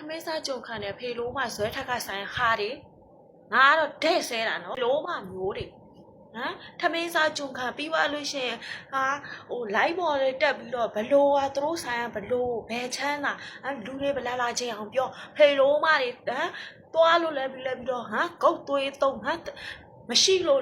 ထမင်းစားကြုံခံတယ်ဖေလိုးမှဇွဲထက်ကဆိုင်ခါတယ်ငါကတော့တဲ့ဆဲတာနော်လိုးမှမျိုးတယ်နော်ထမင်းစားကြုံခံပြီးသွားလို့ရှိရင်ဟာဟို live ပေါ်လေးတက်ပြီးတော့ဘလိုဟာသူတို့ဆိုင်ကဘလိုဘယ်ချမ်းသာလူတွေဘလာလာချင်းအောင်ပြောဖေလိုးမှတွေသွားလို့လဲပြီးတော့ဟာဂုတ်သွေးသုံးဟာမရှိလို့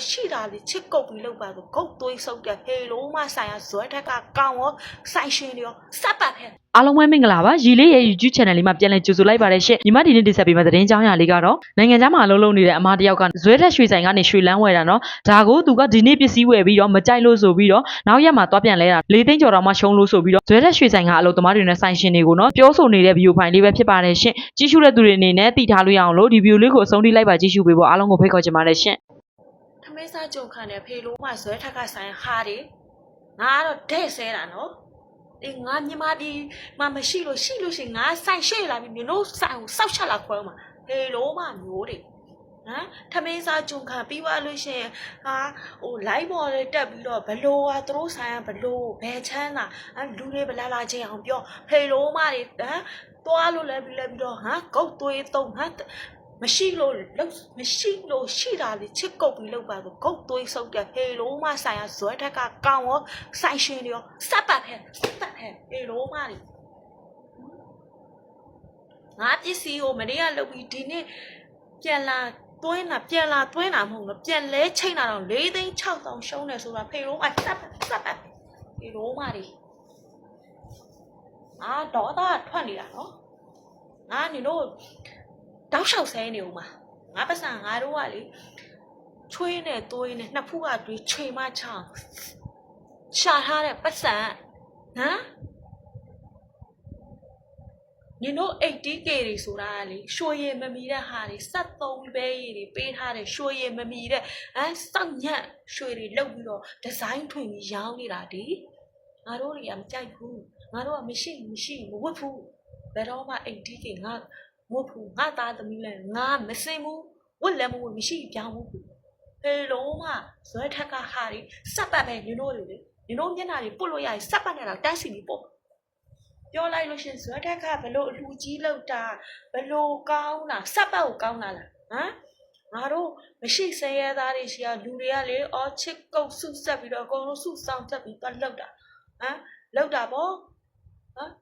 ရှိတာလေချစ်ကုတ်ပြီးလောက်ပါဆိုဂုတ်သွေးဆုပ်တဲ့ဖေလိုးမှဆိုင်ကဇွဲထက်ကကောင်းရောဆိုင်ရှင်တွေရောစပ်ပတ်ဖက်အားလုံးပဲမင်္ဂလာပါရီလေးရဲ့ YouTube channel လေးမှာပြန်လည်ကြိုဆိုလိုက်ပါတယ်ရှင့်ညီမဒီနေ့တင်ဆက်ပေးမယ့်သတင်းကြောင်းရာလေးကတော့နိုင်ငံခြားမှာအလုပ်လုပ်နေတဲ့အမတယောက်ကဇွဲထက်ရွှေဆိုင်ကနေရွှေလန်းဝယ်တာနော်ဒါကိုသူကဒီနေ့ပစ္စည်းဝယ်ပြီးတော့မကြိုက်လို့ဆိုပြီးတော့နောက်ရက်မှာသွားပြန်လဲတာ၄သိန်းကျော်တော့မှရှုံးလို့ဆိုပြီးတော့ဇွဲထက်ရွှေဆိုင်ကအလုပ်သမားတွေနဲ့ဆိုင်ရှင်တွေကိုနော်ပြောဆိုနေတဲ့ဗီဒီယိုဖိုင်လေးပဲဖြစ်ပါတယ်ရှင့်ကြည့်ရှုတဲ့သူတွေအနေနဲ့သိထားလို့ရအောင်လို့ဒီဗီဒီယိုလေးကိုအဆုံးထိလိုက်ပါကြည့်ရှုပေးဖို့အားလုံးကိုဖိတ်ခေါ်ချင်ပါတယ်ရှင့်ထမင်းစားကြုံခံတယ်ဖေလိုးမှဇွဲထက်ကဆိုင်ခါတယ်ငါကတော့တဲ့ဆဲတာနော်ဒီငါညီမဒီမမရှိလို့ရှိရင်ငါဆိုင်ရှေ့လာပြီးမျိုးဆိုင်ကိုစောက်ချက်လာခွဲမှာဖေလိုးမှမျိုးတယ်နော်ထမင်းစားကြုံခံပြီးသွားလို့ရှိရင်ဟာဟို live ပေါ်လေးတက်ပြီးတော့ဘလိုဟာသူတို့ဆိုင်ကဘလိုဘယ်ချမ်းသာလူတွေဘလာလာချင်းအောင်ပြောဖေလိုးမှတွေသွားလို့လဲပြီးတော့ဟာဂုတ်သွေးသုံးဟာမရှိလို့ရှိတာလေချစ်ကုတ်ပြီးလောက်ပါဆိုဂုတ်သွေးဆုပ်တဲ့ဖေလိုးမှဆိုင်ကဇွဲထက်ကကောင်းရောဆိုင်ရှင်တွေရောစပ်ပတ်ဖက်ဖေလိုးမှတွေငါပစ္စည်းကိုမနေ့ကလုပ်ပြီးဒီနေ့ပြန်လာသွင်းတာမဟုတ်ဘူးပြန်လဲချိန်တာတော့4သိန်း6,000ရှုံးတယ်ဆိုတာဖေလိုးမှစပ်ပတ်ဖေလိုးမှတွေဒေါသထွက်နေတာနော်ငါနေတော့တောက်လျှောက်ဆဲနေဦးမှာငါပတ်စံငါတို့ကလေချွေးနဲ့သွေးနဲ့နှစ်ဖူးကတွေးချိန်မချောင်းရှာထားတဲ့ပတ်စံဟမ်ညီတို့ 80k တွေဆိုတာလေရွှေရည်မမီတဲ့ဟာတွေ73ပဲရည်တွေပေးထားတဲ့ရွှေရည်မမီတဲ့စောက်ညက်ရွှေတွေလုပ်ပြီးတော့ဒီဇိုင်းထွင်ပြီးရောင်းနေတာဒီငါတို့တွေကမကြိုက်ဘူးငါတို့ကမရှိမဝတ်ဘူးဘယ်တော့မှ 80k ငါမဟုတ်ဘူးငါသားသမီးလည်းငါမစင်ဘူးဝတ်လည်းမဝတ်မရှိပြောင်းဘူးဖေလုံးကဇွဲထက်ကဟာတွေစပ်ပတ်ပဲညီတို့တွေလေညီတို့မျက်နှာတွေပုတ်လို့ရရင်စပ်ပတ်နေတာတန်းစီပြီးပေါ့ပြောလိုက်လို့ရှင်ဇွဲထက်ကဘလို့အလူကြီးလောက်တာဘလို့ကောင်းတာစပ်ပတ်ကိုကောင်းတာလားဟမ်ငါတို့မရှိဆဲရဲသားတွေရှိရလူတွေကလေအော်ချစ်ကုတ်ဆုဆက်ပြီးတော့အကုန်လုံးဆုဆောင်ဆက်ပြီးတော့လောက်တာလောက်တာပေါ့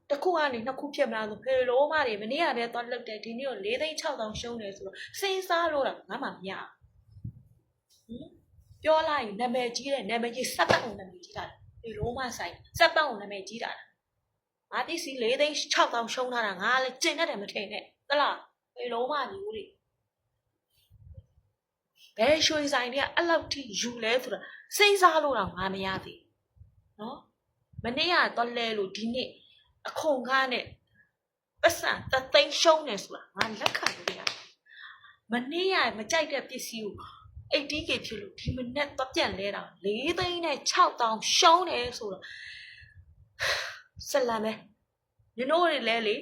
တစ်ခုကနေနှစ်ခုဖြစ်မလားဆိုဖေလိုးမတွေမနေ့ကပဲသွားလောက်တယ်ဒီနေ့ကို4သိန်း6,000ရှုံးတယ်ဆိုတော့စဉ်းစားလို့တော့ငါမှမရဘူးပြောလိုက်ရင်နာမည်ကြီးတယ်နာမည်ကြီးစက်ပတ်အောင်နာမည်ကြီးတာဖေလိုးမဆိုင်စက်ပတ်အောင်နာမည်ကြီးတာငါပစ္စည်း4သိန်း6,000ရှုံးထားတာငါလည်းကျင်တတ်တယ်မထင်နဲ့သလားဖေလိုးမမျိုးတွေဘယ်ရွှေဆိုင်တွေကအဲ့လောက်ထိယူလဲဆိုတာစဉ်းစားလို့တော့ငါမရသေးနော်မနေ့ကတော့လဲလို့ဒီနေ့အခုငါနဲ့ပတ်စံတသိန်းရှုံးနေဆိုတာငါလက်ခံလို့ရတယ်မနေ့ကမကြိုက်တဲ့ပစ္စည်းကို 80k ဖြစ်လို့ဒီမနေ့တော့ပြန်လဲတာ4သိန်းနဲ့6,000ရှုံးတယ်ဆိုတော့ဆက်လာမယ်ညီတို့တွေလဲလေ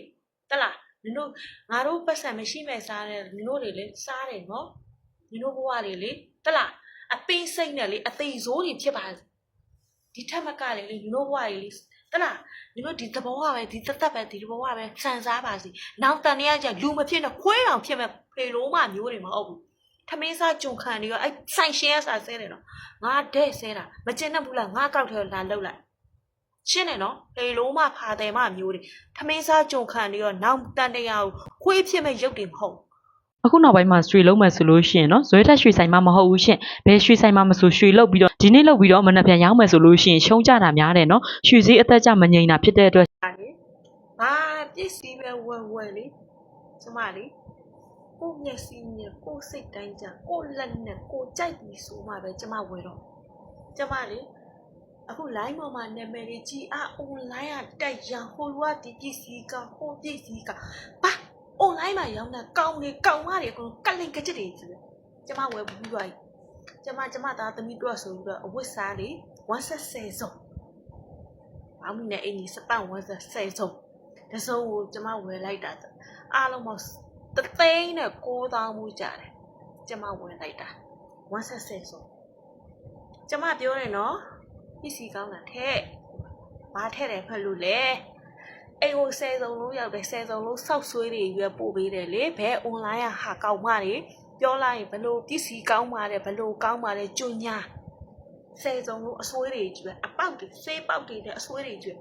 တလားညီတို့ငါတို့ပတ်စံမရှိမဲ့စားတယ်ညီတို့တွေလေစားတယ်နော်ညီတို့ဘဝတွေလေတလားအပင်းစိတ်နဲ့လေအသေးစိုးတွေဖြစ်ပါဒီထက်မကလေညီတို့ဘဝတွေလေတလားညီတို့ဒီသဘောကပဲဒီသက်ပဲဒီဘဝပဲစံစားပါစီနောက်တန်ရကြလူမဖြစ်တော့ခွေးအောင်ဖြစ်မဲ့ဖေလိုးမမျိုးတွေမဟုတ်ဘူးထမင်းစားကြုံခံနေရောအဲ့ဆိုင်ရှင်းရစာဆဲတယ်နော်ငါတဲ့ဆဲတာမကျင်တတ်ဘူးလားငါကောက်ထဲလာလှုပ်လိုက်ရှင်းတယ်နော်ဖေလိုးမဖာတယ်မမျိုးတွေထမင်းစားကြုံခံနေရောနောက်တန်တရားကိုခွေးဖြစ်မဲ့ရုပ်တွေမဟုတ်အခုနောက်ပိုင်းမှာရွှေလုံးမယ်ဆိုလို့ရှိရင်နော်ဇွဲထက်ရွှေဆိုင်မှမဟုတ်ဘူးရှင်ဘယ်ရွှေဆိုင်မှမဆိုရွှေလုတ်ပြီးတော့ဒီနေ့လုတ်ပြီးတော့မနက်ဖြန်ရောင်းမယ်ဆိုလို့ရှိရင်ရှုံးကြတာများတယ်နော်ရွှေဈေးအသက်ကြမငြိမ်တာဖြစ်တဲ့အတွက်ဘာပစ္စည်းပဲဝယ်လေကျမလေးကိုမျက်စိနဲ့ကိုစိတ်တိုင်းကြကိုလက်နဲ့ကိုကြိုက်ပြီးဆိုမှပဲကျမဝယ်တော့ကျမလေးအခု line ပေါ်မှာနာမည်ကြီး online ကတက်ရန်ဟိုလူကဒီပစ္စည်းကဟိုပစ္စည်းကဘာ online မှာရောင်းတာကောင်းမတွေအကုန်ကလိန်ကကြစ်တွေကျမဝယ်ပြီးသွားပြီကျမသားသမီးတို့ဆိုပြီးတော့အဝတ်စားလေး170စုံဘာမှမနဲ့အင်းကြီးစပန့်170စုံတစုံကိုကျမဝယ်လိုက်တာအားလုံးပေါင်း3,900မှုကြတယ်ကျမဝယ်လိုက်တာ170စုံကျမပြောတယ်နော်ပစ္စည်းကောင်းတာထဲ့ဘာထဲ့တယ်ဖက်လို့လဲ အိမ်ကို10စုံလုံးရောက်တယ်10စုံလုံးစောက်ဆွေးတွေရွယ်ပို့ပေးတယ်လေဘဲ online ကဟာကောက်မတွေပြောလိုက်ရင်ဘလို့ပစ္စည်းကောင်းပါတယ်ဘလို့ကောင်းပါတယ်ကြွညာ10စုံလုံးအဆွေးတွေကျွဲအပေါက်တွေဆေးပေါက်တွေနဲ့အဆွေးတွေကျွဲ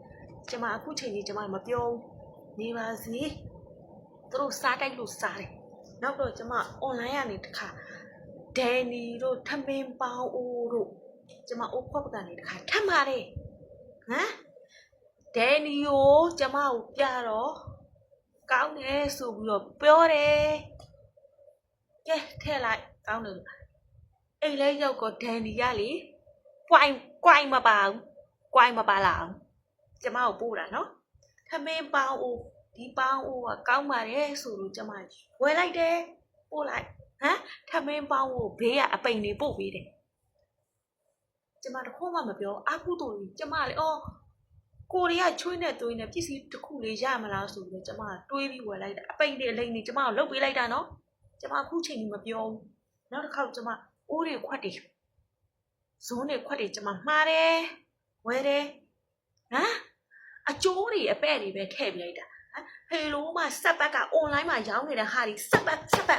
ကျမအခုချိန်ကြီးကျမမပြောနေပါစေသူတို့စားတိုက်လို့စားတယ်နောက်တော့ကျမ online ကနေတခါဒန်နီတို့ထမင်းပေါင်းအိုးတို့ကျမအိုးခွက်ပကနေတခါထမ်းပါတယ်ဟမ်ဒန်နီကိုကျမကိုပြတော့ကောင်းတယ်ဆိုပြီးတော့ပြောတယ်ကဲထည့်လိုက်ကောင်းတယ်အိမ်လဲရောက်တော့ဒန်နီကလေကွိုင်မပါဘူးကွိုင်မပါလာအောင်ကျမကိုပို့တာနော်ထမင်းပေါင်းအိုးဒီပေါင်းအိုးကကောင်းပါတယ်ဆိုလို့ကျမဝယ်လိုက်တယ်ပို့လိုက်ဟမ်ထမင်းပေါင်းကိုဘေးကအပိန်တွေပို့ပေးတယ်ကျမတခုမှမပြောအကုသိုလ်ကြီးကျမလေအော်ကိုရီးယားချွေးနဲ့သွေးနဲ့ပစ္စည်းတစ်ခုလေးရမလားဆိုပြီးကျမတွေးပြီးဝယ်လိုက်တာအပိန်တွေအလိန်တွေကျမကိုလုတ်ပေးလိုက်တာနော်ကျမအခုချိန်ကြီးမပြောဘူးနောက်တစ်ခေါက်ကျမအိုးတွေခွက်တွေဇုံးတွေခွက်တွေကျမမှားတယ်ဝယ်တယ်ဟမ်အကျိုးတွေအပဲ့တွေပဲထည့်ပြလိုက်တာဟေလိုမှစက်ဘက်က online မှာရောင်းနေတဲ့ဟာတွေစက်ဘက်ပဲ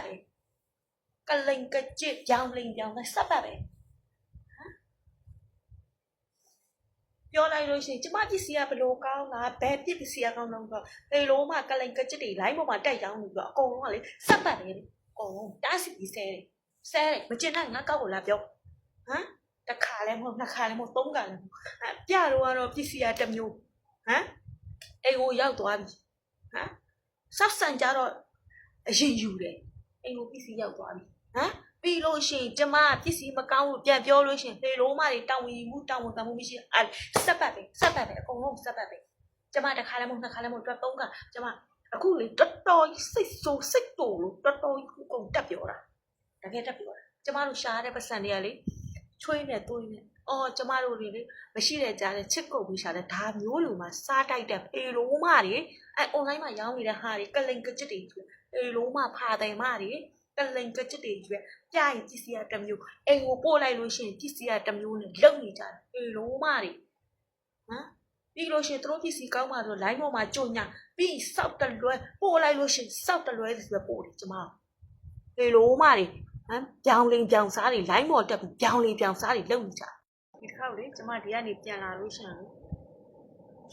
ကလိန်ကကြစ်ရောင်းလိန်ပြောင်းတဲ့စက်ဘက်ပဲပြောလိုက်လို့ရှိရင်ကျမပစ္စည်းကဘလို့ကောင်းလားဘယ်ပစ္စည်းကကောင်းတော့ဟေလိုမှကလိန်ကကြစ်တွေ line ပေါ်မှာတက်ရောင်းနေပြီးတော့အကုန်လုံးကလေစက်ဘက်ပဲလေအကုန်လုံးတားစီပြီးဆဲတယ်မကျင်နိုင်ငါကောက်ကိုလာပြောဟမ်တစ်ခါလဲမဟုတ်နှစ်ခါလဲမဟုတ်သုံးခါလဲမဟုတ်ပြတော့ကတော့ပစ္စည်းကတစ်မျိုးဟမ်အိမ်ကိုရောက်သွားပြီဟမ်စောက်ဆန်ကြတော့အရင်ယူတယ်အိမ်ကိုပစ္စည်းရောက်သွားပြီဟမ်ပြီးလို့ရှိရင်ကျမပစ္စည်းမကောင်းဘူးပြန်ပြောလို့ရှိရင်လေလုံးမတွေတောင်းဝင်မှုတောင်းဝန်တမှုမရှိစက်ပတ်ပဲအကုန်လုံးစက်ပတ်ပဲကျမတစ်ခါလဲမဟုတ်နှစ်ခါလဲမဟုတ်သုံးခါကျမအခုလေတော်တော်စိတ်ဆိုးစိတ်တူလို့တော်တော်ကုန်တက်ပြောတာတကယ်တက်ပြောတာကျမတို့ရှားတဲ့ပတ်စံတွေကလေချွေးနဲ့သွေးနဲ့အော်ကျမတို့တွေလေမရှိတဲ့ကြားတဲ့ချစ်ကုန်ပြီးရှာတဲ့ဒါမျိုးလူမှစားတိုက်တဲ့ပေလုံးမတွေonline မှာရောင်းနေတဲ့ဟာတွေကလိန်ကကြစ်တွေပေလုံးမဖာတယ်မတွေကလိန်ကကြစ်တွေပြရင်ပစ္စည်းကတစ်မျိုးအိမ်ကိုပို့လိုက်လို့ရှိရင်ပစ္စည်းကတစ်မျိုးနဲ့လုံနေကြတယ်ပေလုံးမတွေဟမ်ပြီးလို့ရှိရင်တို့ပစ္စည်းကောင်းမှဆို line ပေါ်မှာကြုံညာပြီးစောက်တလွဲပို့လိုက်လို့ရှိရင်စောက်တလွဲဆိုပို့တယ်ကျမပေလုံးမတွေဟမ်ပြောင်းလင်းပြောင်းစားတွေ line ပေါ်တက်ပြီးပြောင်းလင်းပြောင်းစားတွေလုံနေကြဒီတစ်ခေါက်လေကျမဒီကနေပြန်လာလို့ရှိရင်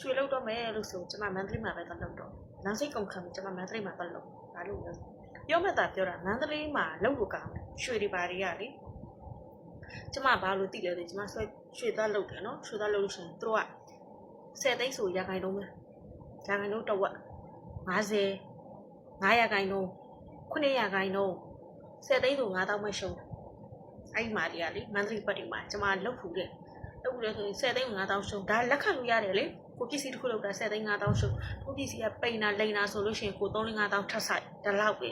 ရွှေလောက်တော့မယ်လို့ဆိုကျမမန္တလေးမှာပဲတော့လောက်တော့နောက်စိတ်ကုန်ခံပြီးကျမမန္တလေးမှာတော့လောက်ဒါလို့ပြောမှသာပြောတာမန္တလေးမှာလောက်လို့ကောင်းတယ်ရွှေတွေပါတွေကလေကျမဘာလို့သိလဲဆိုကျမရွှေသားလောက်တယ်နော်ရွှေသားလောက်လို့ရှိရင်တို့က10သိန်းဆိုရခိုင်တော့မယ်ရခိုင်တော့တော့50 900ခိုင်တော့900ခိုင်တော့10သိန်းဆို9000ပဲရှုံးအဲ့ဒီမှာတွေကလေမန္တလေးပတ်တွေမှာကျမလောက်ဖူးတယ်လောက်ဖူးတယ်ဆိုရင်10သိန်း9000ရှုံးဒါလက်ခံလို့ရတယ်လေကိုပစ္စည်းတစ်ခုလောက်တာ10သိန်း9000ရှုံးကိုပစ္စည်းကပိန်တာလိန်တာဆိုလို့ရှိရင်ကို3 5000ထပ်ဆိုင်ဒါလောက်ပဲ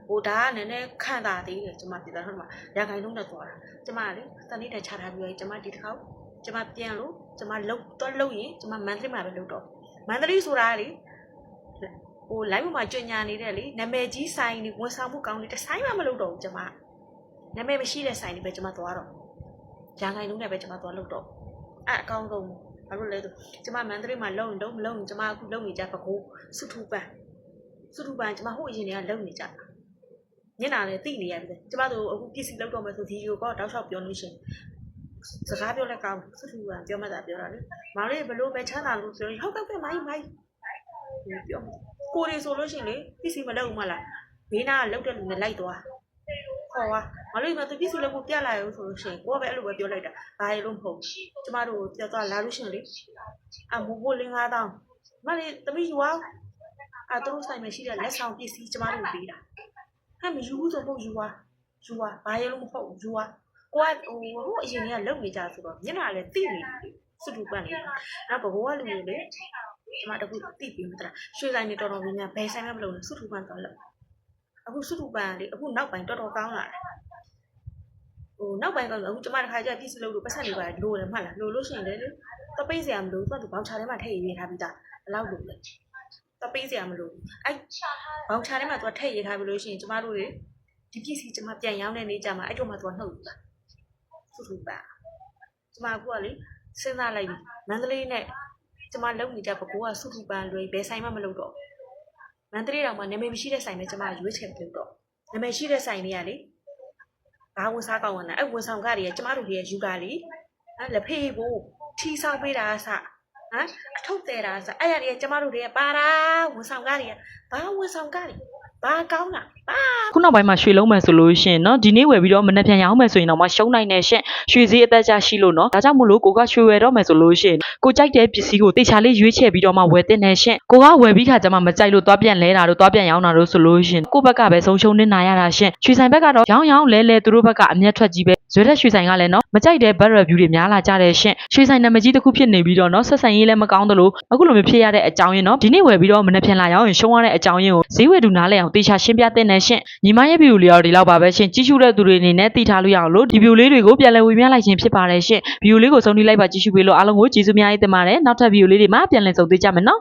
ဟိုဒါကနည်းနည်းခံတာသေးတယ်ကျမပြည်သားဟုတ်မှာရခိုင်လုံးနဲ့သွားတာကျမလေတနေ့တည်းချထားပြီးကျမဒီတစ်ခေါက်ကျမပြန်လို့ကျမလောက်တော့လောက်ရင်ကျမမန္တလေးမှာပဲလောက်တော့မန္တလေးဆိုတာလေဟို live မှာကြွညာနေတဲ့လေနာမည်ကြီးဆိုင်တွေဝန်ဆောင်မှုကောင်းတွေတစ်ဆိုင်မှမလုပ်တော့ဘူးကျမနာမည်မရှိတဲ့ဆိုင်တွေပဲကျမသွားတော့ရန်ကုန်လုံးနဲ့ပဲကျမသွားလုပ်တော့အကောင်းဆုံးဘာလို့လဲဆိုကျမမန္တလေးမှာလုံတော့မလုံကျမအခုလုံနေကြပကိုးစုထူပန်ကျမဟိုအရင်ကလုံနေကြညနာလည်းသိနေရပြီကျမတို့အခုပစ္စည်းလောက်တော့မယ်ဆိုဗီဒီယိုကောတောက်လျှောက်ပြောလို့ရှိရင်စကားပြောလက်ကောင်းစုထူပန်ပြောမှသာပြောတာလေမောင်လေးဘလို့ပဲချမ်းသာလို့ဆိုရင်ဟုတ်ကဲ့မိုင်းပြောကိုရီဆိုလို့ရှိရင်လေပစ္စည်းမလောက်ဘူးမလားဘေးနာကလောက်တဲ့လူနဲ့လိုက်သွားခေါ်သွားမလို့မသူပစ္စည်းလောက်ကိုပြလာရုံဆိုလို့ရှိရင်ကိုကပဲအဲ့လိုပဲပြောလိုက်တာဘာရလို့မဟုတ်ကျမတို့ပြသွားလာလို့ရှိရင်လေမိုးဘိုးလင်း9000မလေးသမီးယူအောင်သူတို့ဆိုင်မှာရှိတဲ့လက်ဆောင်ပစ္စည်းကျမတို့ပေးတာဟဲ့မယူဘူးဆိုတော့ယူပါဘာရလို့မဟုတ်ယူပါကိုကဟိုအရင်ကလုံနေကြဆိုတော့မျက်နှာလည်းတိနေတယ်စုတူပန်နေနောက်ဘဘကလူတွေလေကျမတခုတိပြီးမလားရွှေဆိုင်တွေတော်တော်များများဘယ်ဆိုင်မှမလုပ်နဲ့စုတူပန်တော့လို့အခုစုတူပန်လေအခုနောက်ပိုင်းတော်တော်ကောင်းလာတယ်ဟိုနောက်ပိုင်းကအခုကျမတစ်ခါကျပစ္စည်းလုပ်လို့ပတ်စံတွေပါလိုတယ်မှတ်လားလိုလို့ရှိရင်လေတော့ပိတ်စရာမလိုသူကဘောင်ချထဲမှာထည့်ရေးထားပြီးသားဘယ်လောက်လိုလဲတော့ပိတ်စရာမလိုအဲ့ဘောင်ချထဲမှာသူကထည့်ရေးထားပြီးလို့ရှိရင်ကျမတို့တွေဒီပစ္စည်းကျမပြန်ရောင်းတဲ့နေ့ကျမှအဲ့တော့မှသူကနှုတ်တာစုတူပန်ကျမအခုကလေစဉ်းစားလိုက်ပြီမန္တလေးနဲ့ ကျမလုံနေတဲ့ဘကိုးကစုစုပန်းလွယ်ဘယ်ဆိုင်မှမလုပ်တော့မန္တလေးတောင်မှနာမည်မရှိတဲ့ဆိုင်ပဲကျမရွေးချယ်ပြုတ်တော့နာမည်ရှိတဲ့ဆိုင်တွေကလေဘာဝန်စားကောင်းဝင်တာအဲ့ဝန်ဆောင်ကတွေကကျမတို့တွေကယူတာလေလက်ဖေးကိုထီဆောင်ပေးတာအစအထုပ်တဲတာအစအဲ့ရတွေကကျမတို့တွေကပါတာဝန်ဆောင်ကတွေကဘာဝန်ဆောင်ကတွေဘာကောင်းတာဘာ ခုနောက်ပိုင်းမှာရွှေလုံးမယ်ဆိုလို့ရှိရင်နော်ဒီနေ့ဝယ်ပြီးတော့မနေ့ပြန်ရောင်းမယ်ဆိုရင်တော့မရှုံးနိုင်နဲ့ရှင်ရွှေစည်းအသက်ကြရှိလို့နော်ဒါကြောင့်မို့လို့ကိုကရွှေဝယ်တော့မယ်ဆိုလို့ရှိရင်ကိုကြိုက်တဲ့ပစ္စည်းကိုတေချာလေးရွေးချယ်ပြီးတော့မှဝယ်တင်နေရှင်ကိုကဝယ်ပြီးခါကျမှမကြိုက်လို့သွားပြန်လဲတာတို့သွားပြန်ရောင်းတာတို့ဆိုလို့ရှိရင်ကိုဘက်ကပဲဆုံးရှုံးနေတာရတာရှင်ရွှေဆိုင်ဘက်ကတော့ရောင်းလဲသူတို့ဘက်ကအမျက်ထွက်ကြီးပဲဇွဲတဲ့ရွှေဆိုင်ကလည်းနော်မကြိုက်တဲ့ bad review တွေများလာကြတယ်ရှင်ရွှေဆိုင်နာမည်ကြီးတစ်ခုဖြစ်နေပြီးတော့နော်ဆက်ဆံရေးလည်းမကောင်းသလိုအခုလိုမျိုးဖြစ်ရတဲ့အကြောင်းရင်းနော်ဒီနေ့ဝယ်ပြီးတော့မနေ့ပြန်လာရောင်းရင်ရှုံးရတဲ့အကြောင်းရင်းကိုဈေးဝယ်သူနားလဲအောင်တေချာရှင်းပြတင်နေရှင်ညီမရဲ့ဗီဒီယိုလေးတော့ဒီလောက်ပါပဲရှင်ကြည့်ရှုတဲ့သူတွေအနေနဲ့သိထားလို့ရအောင်လို့ဒီဗီဒီယိုလေးတွေကိုပြန်လည်ဝေမျှလိုက်ခြင်းဖြစ်ပါတယ်ရှင်ဗီဒီယိုလေးကိုဆုံးဖြတ်လိုက်ပါကြည့်ရှုပေးလို့အားလုံးကိုကျေးဇူးများတင်ပါတယ်နောက်ထပ်ဗီဒီယိုလေးတွေမှာပြန်လည်ဆုံတွေ့ကြမယ်နော်